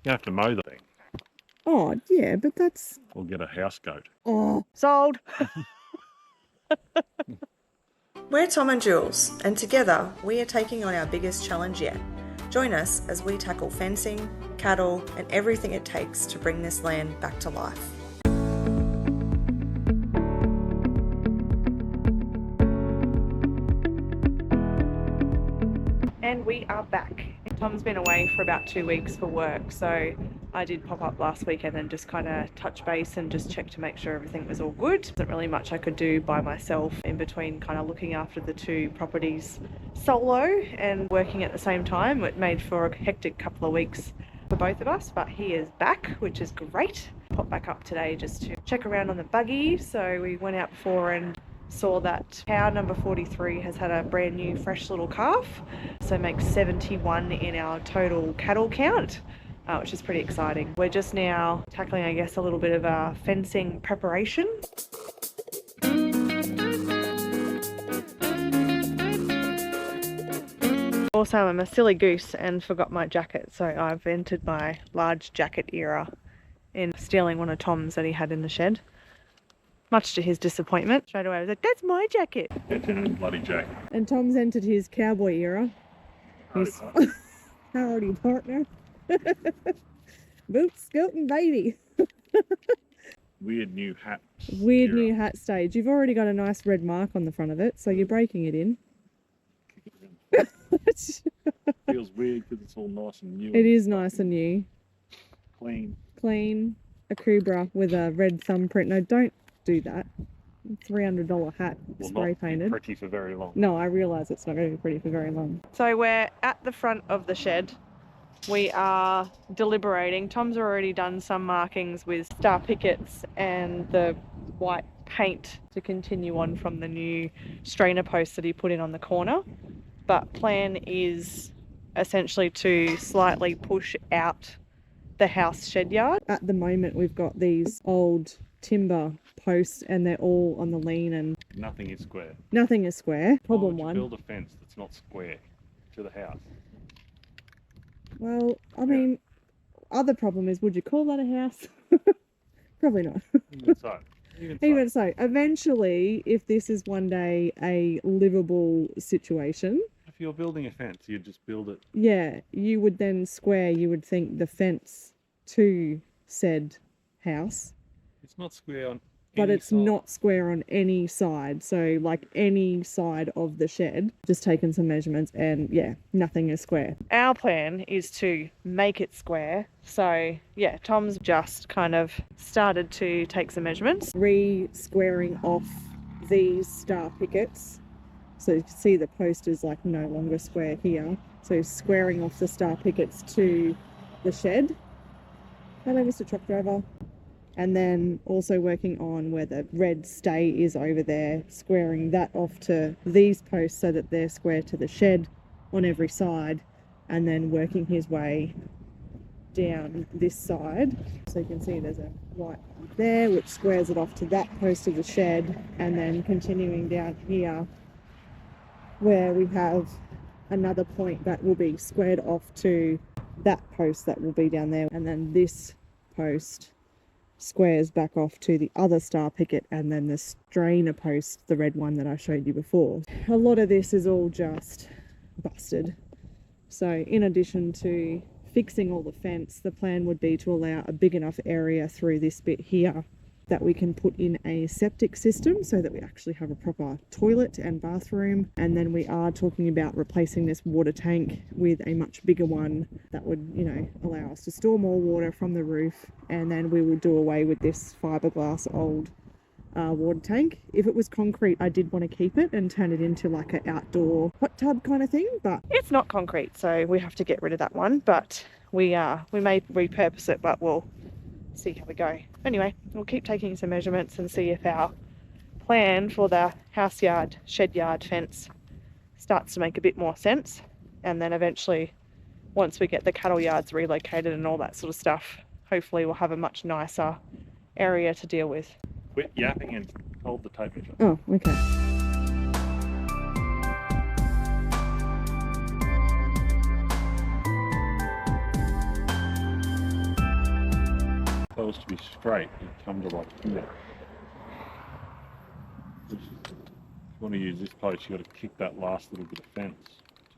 You have to mow the thing. Oh, yeah, but that's... Or get a house goat. Oh, sold. We're Tom and Jules, and together we are taking on our biggest challenge yet. Join us as we tackle fencing, cattle, and everything it takes to bring this land back to life. And we are back. Tom's been away for about 2 weeks for work, so I did pop up last weekend and just kind of touch base and just check to make sure everything was all good. There wasn't really much I could do by myself in between kind of looking after the two properties solo and working at the same time. It made for a hectic couple of weeks for both of us, but he is back, which is great. Popped back up today just to check around on the buggy. So we went out before and saw that cow number 43 has had a brand new fresh little calf, so makes 71 in our total cattle count, which is pretty exciting. We're just now tackling, I guess, a little bit of a fencing preparation. Also, I'm a silly goose and forgot my jacket, so I've entered my large jacket era in stealing one of Tom's that he had in the shed. Much to his disappointment. Straight away I was like, that's my jacket. It's in a bloody jacket. And Tom's entered his cowboy era. His howdy partner. Boots, scoot and baby. Weird new hat. Weird new hat stage. You've already got a nice red mark on the front of it, so you're breaking it in. Feels weird because it's all nice and new. It is nice and new. Clean. Clean. A Cobra with a red thumbprint. No, don't do that. $300 hat, Will spray not painted. be pretty for very long. No, I realise it's not going to be pretty for very long. So we're at the front of the shed. We are deliberating. Tom's already done some markings with star pickets and the white paint to continue on from the new strainer posts that he put in on the corner. But plan is essentially to slightly push out the house shed yard. At the moment, we've got these old timber posts and they're all on the lean and Nothing is square. nothing is square. Problem Why would you one. build a fence that's not square to the house? Well, I mean, other problem is, would you call that a house? Probably not. Even so. Even so, eventually, if this is one day a livable situation, If you're building a fence, you'd just build it. yeah, you would then square, you would think, the fence to said house. It's not square on But any it's side. not square on any side. So like any side of the shed, just taken some measurements and yeah, nothing is square. Our plan is to make it square. So yeah, Tom's just kind of started to take some measurements. Re-squaring off these star pickets. So you can see the post is like no longer square here. So squaring off the star pickets to the shed. Hello, Mr. Truck Driver. And then also working on where the red stay is over there, squaring that off to these posts so that they're square to the shed on every side, and then working his way down this side. So you can see there's a white one there which squares it off to that post of the shed, and then continuing down here where we have another point that will be squared off to that post that will be down there, and then this post squares back off to the other star picket, and then the strainer post, the red one that I showed you before. A lot of this is all just busted. So in addition to fixing all the fence, the plan would be to allow a big enough area through this bit here that we can put in a septic system so that we actually have a proper toilet and bathroom. And then we are talking about replacing this water tank with a much bigger one that would, you know, allow us to store more water from the roof. And then we will do away with this fiberglass old water tank. If it was concrete, I did want to keep it and turn it into like an outdoor hot tub kind of thing, but It's not concrete, so we have to get rid of that one, but we may repurpose it, but we'll see how we go. Anyway, we'll keep taking some measurements and see if our plan for the house yard, shed yard fence starts to make a bit more sense. And then eventually, once we get the cattle yards relocated and all that sort of stuff, hopefully we'll have a much nicer area to deal with. Quit yapping and hold the tape measure. oh, okay. If it was to be straight, you'd come to like here. If you want to use this post, you got to kick that last little bit of fence.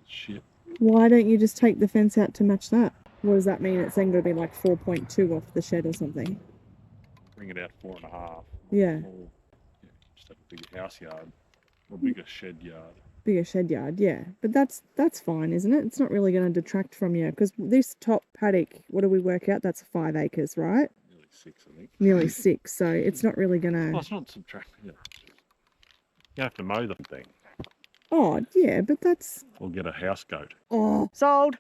It's shit. Why don't you just take the fence out to match that? What does that mean? It's then going to be like 4.2 off the shed or something. Bring it out 4.5. Yeah. Or, yeah, just have a bigger house yard or bigger shed yard. Bigger shed yard, yeah. But that's fine, isn't it? It's not really going to detract from you, because this top paddock, what do we work out? That's 5 acres, right? Nearly 6, I think. Nearly 6, so it's not really going Well, to... it's not subtracting. Yeah. You have to mow the thing Oh, yeah, but that's... or get a house goat. Oh, Sold.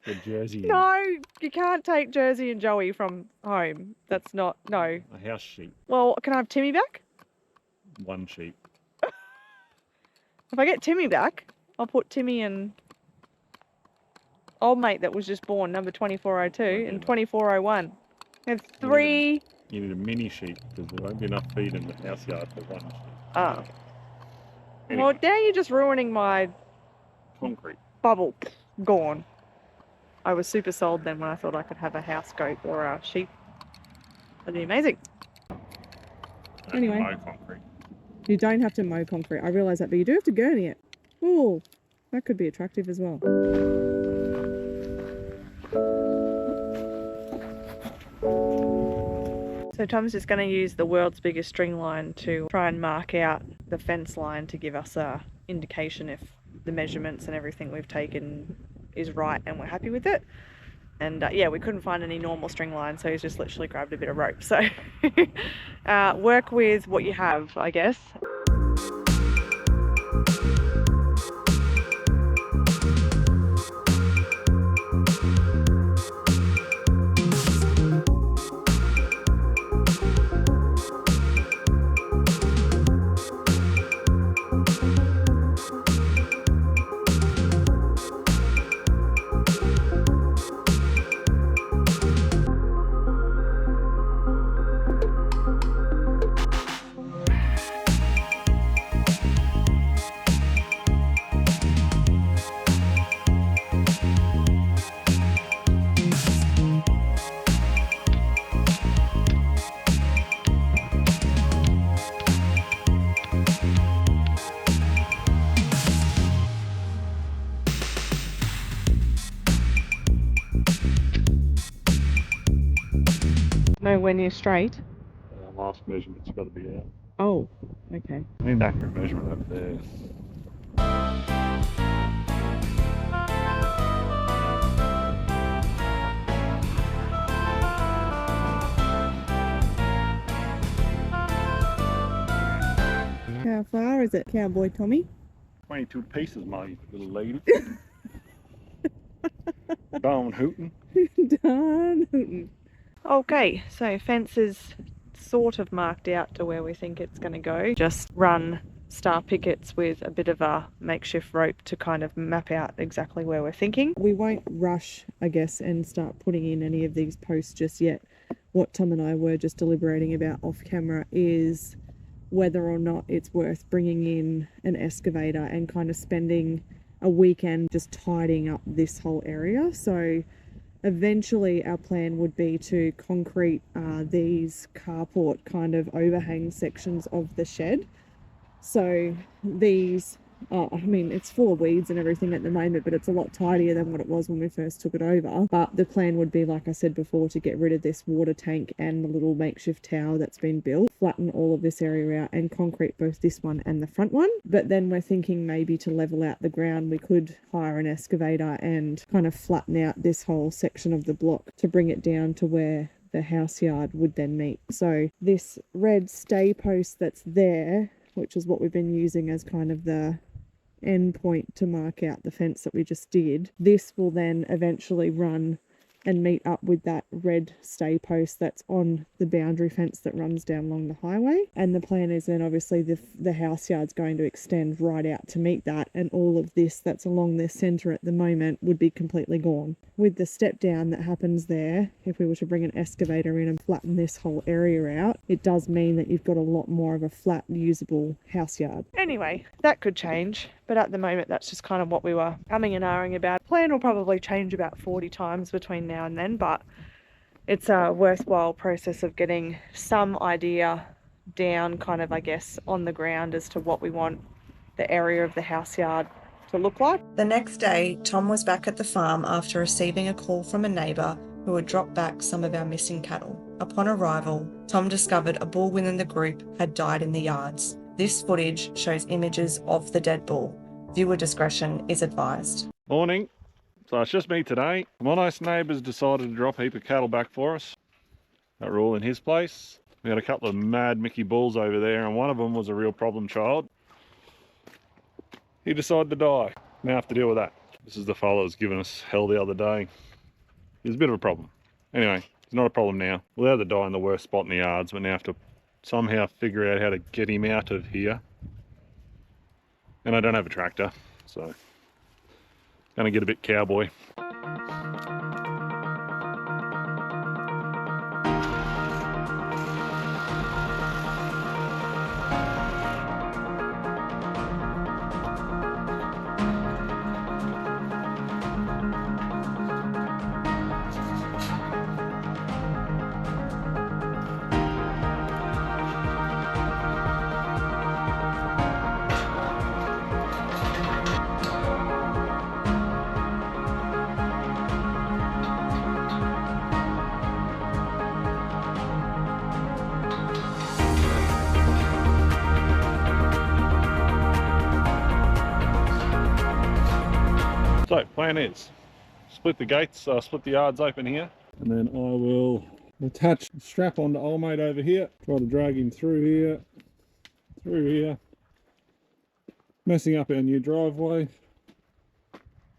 The Jersey. No, you can't take Jersey and Joey from home. That's not, no. A house sheep. Well, can I have Timmy back? One sheep. If I get Timmy back, I'll put Timmy and old mate that was just born, number 2402 and 2401. And 3... You need a mini sheep because there won't be enough feed in the house yard for one sheep. Oh. Anyway, Well, now you're just ruining my concrete. bubble. Gone. I was super sold then when I thought I could have a house goat or a sheep. That'd be amazing. Anyway. Mow concrete. you don't have to mow concrete. I realise that, but you do have to gurney it. Oh, that could be attractive as well. So Tom's just going to use the world's biggest string line to try and mark out the fence line to give us a indication if the measurements and everything we've taken is right and we're happy with it. And yeah, we couldn't find any normal string line, so he's just literally grabbed a bit of rope. So work with what you have, I guess. Know when you're straight. Last measurement's got to be out. Oh, okay. I need an accurate measurement up there. How far is it, Cowboy Tommy? 22 pieces, my little lady. Darn hootin'. Darn hootin'. Okay, so fence is sort of marked out to where we think it's going to go. Just run star pickets with a bit of a makeshift rope to kind of map out exactly where we're thinking. We won't rush, I guess, and start putting in any of these posts just yet. What Tom and I were just deliberating about off camera is whether or not it's worth bringing in an excavator and kind of spending a weekend just tidying up this whole area. So eventually our plan would be to concrete these carport kind of overhang sections of the shed. So these, I mean, it's full of weeds and everything at the moment, but it's a lot tidier than what it was when we first took it over. But the plan would be, like I said before, to get rid of this water tank and the little makeshift tower that's been built, flatten all of this area out and concrete both this one and the front one. But then we're thinking maybe to level out the ground, we could hire an excavator and kind of flatten out this whole section of the block to bring it down to where the house yard would then meet. So this red stay post that's there, which is what we've been using as kind of the end point to mark out the fence that we just did, this will then eventually run and meet up with that red stay post that's on the boundary fence that runs down along the highway. And the plan is then obviously the house yard's going to extend right out to meet that, and all of this that's along the centre at the moment would be completely gone. With the step down that happens there, if we were to bring an excavator in and flatten this whole area out, it does mean that you've got a lot more of a flat, usable house yard. Anyway, that could change. But at the moment, that's just kind of what we were umming and ahhing about. Plan will probably change about 40 times between now and then, but it's a worthwhile process of getting some idea down, kind of, I guess, on the ground as to what we want the area of the house yard to look like. The next day, Tom was back at the farm after receiving a call from a neighbour who had dropped back some of our missing cattle. Upon arrival, Tom discovered a bull within the group had died in the yards. This footage shows images of the dead bull. Viewer discretion is advised. Morning. So it's just me today. My nice neighbour's decided to drop a heap of cattle back for us. That were all in his place. We had a couple of mad Mickey bulls over there, and one of them was a real problem child. He decided to die. Now I have to deal with that. This is the fella that was giving us hell the other day. He was a bit of a problem. Anyway, it's not a problem now. We'll have to die in the worst spot in the yards, but now have to somehow figure out how to get him out of here. And I don't have a tractor, so gonna get a bit cowboy. So, plan is, split the gates, split the yards open here, and then I will attach the strap onto old mate over here, try to drag him through here, messing up our new driveway,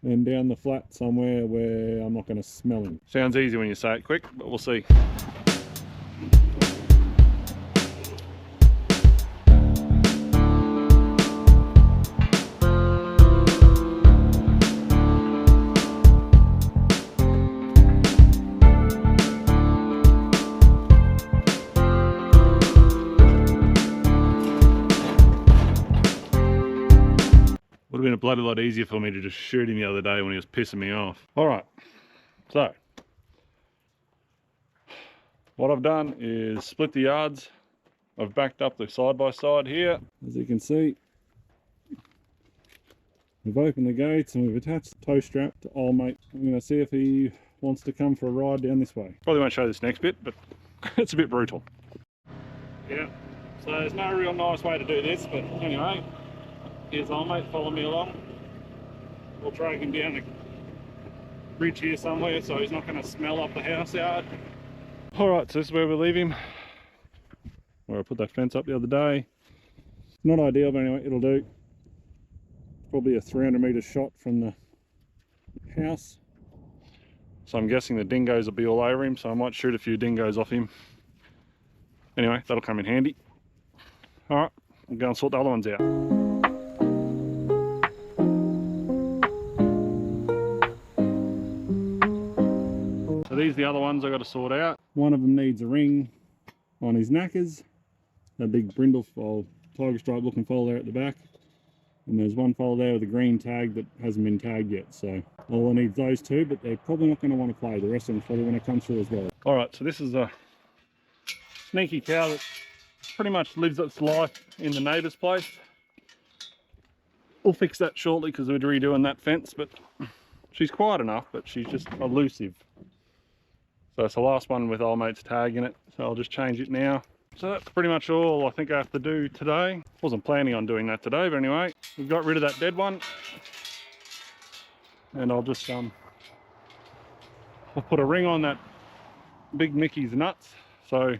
and down the flat somewhere where I'm not going to smell him. Sounds easy when you say it quick, but we'll see. Would have been a bloody lot easier for me to just shoot him the other day when he was pissing me off. Alright, so what I've done is split the yards. I've backed up the side by side here. As you can see, we've opened the gates and we've attached the tow strap to old mate. I'm going to see if he wants to come for a ride down this way. Probably won't show this next bit, but it's a bit brutal. Yeah, so there's no real nice way to do this, but anyway. Here's old mate, follow me along. We'll drag him down the bridge here somewhere so he's not going to smell up the house yard. Alright, so this is where we leave him. Where I put that fence up the other day. Not ideal, but anyway, it'll do. Probably a 300 metre shot from the house. So I'm guessing the dingoes will be all over him, so I might shoot a few dingoes off him. Anyway, that'll come in handy. Alright, I'll go and sort the other ones out. So these are the other ones I got to sort out. One of them needs a ring on his knackers. A big brindle foal, tiger stripe looking foal there at the back. And there's one foal there with a green tag that hasn't been tagged yet. So all I need those two, but they're probably not going to want to play. The rest of them probably want to come through as well. Alright, so this is a sneaky cow that pretty much lives its life in the neighbour's place. We'll fix that shortly because we're redoing that fence, but she's quiet enough, but she's just elusive. So it's the last one with old mate's tag in it, so I'll just change it now. So that's pretty much all I think I have to do today. Wasn't planning on doing that today, but anyway, we've got rid of that dead one. And I'll just I'll put a ring on that big Mickey's nuts, so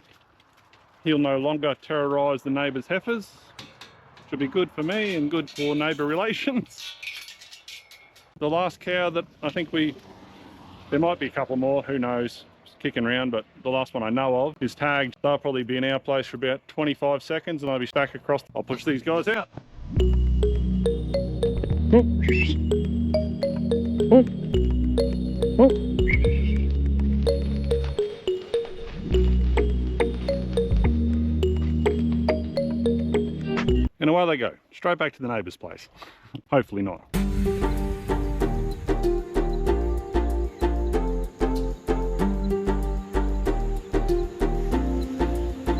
he'll no longer terrorise the neighbour's heifers. Should be good for me and good for neighbour relations. The last cow that I think there might be a couple more, who knows, kicking around, but the last one I know of is tagged. They'll probably be in our place for about 25 seconds and I'll be back across. I'll push these guys out. And away they they go? Straight back to the neighbour's place. Hopefully not.